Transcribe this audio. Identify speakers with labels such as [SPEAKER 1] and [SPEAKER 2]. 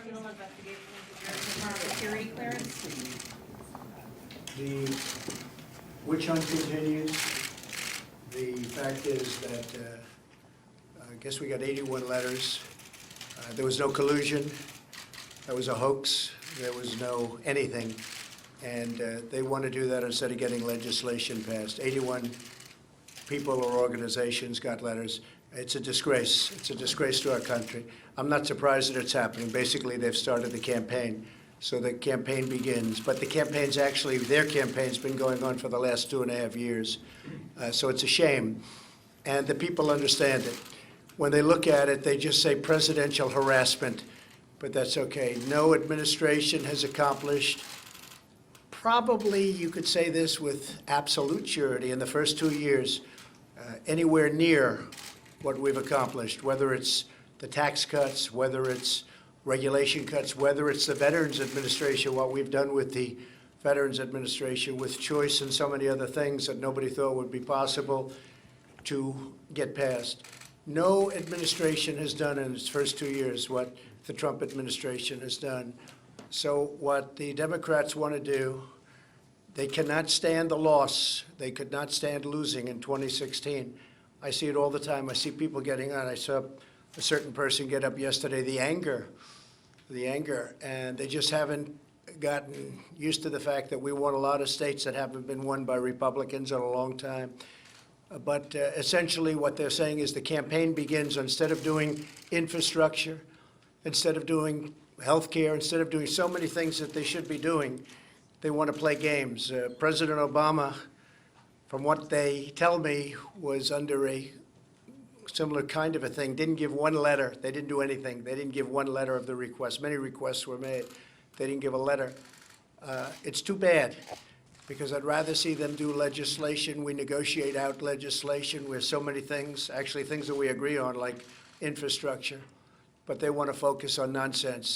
[SPEAKER 1] civil investigation into Jerrold's security clearance.
[SPEAKER 2] The witch hunt continues. The fact is that I guess we got 81 letters. There was no collusion. That was a hoax. There was no anything. And they want to do that instead of getting legislation passed. 81 people or organizations got letters. It's a disgrace. It's a disgrace to our country. I'm not surprised that it's happening. Basically, they've started the campaign. So the campaign begins. But the campaign's actually, their campaign's been going on for the last 2.5 years. So it's a shame. And the people understand it. When they look at it, they just say presidential harassment. But that's okay. No administration has accomplished, probably you could say this with absolute surety, in the first 2 years, anywhere near what we've accomplished, whether it's the tax cuts, whether it's regulation cuts, whether it's the Veterans Administration, what we've done with the Veterans Administration, with choice and so many other things that nobody thought would be possible to get passed. No administration has done in its first 2 years what the Trump administration has done. So what the Democrats want to do, they cannot stand the loss. They could not stand losing in 2016. I see it all the time. I see people getting on. I saw a certain person get up yesterday, the anger, and they just haven't gotten used to the fact that we won a lot of states that haven't been won by Republicans in a long time. But essentially what they're saying is the campaign begins, instead of doing infrastructure, instead of doing health care, instead of doing so many things that they should be doing, they want to play games. President Obama, from what they tell me, was under a similar kind of a thing, didn't give one letter. They didn't do anything. They didn't give one letter of the request. Many requests were made. They didn't give a letter. It's too bad, because I'd rather see them do legislation. We negotiate out legislation where so many things, actually things that we agree on, like infrastructure, but they want to focus on nonsense.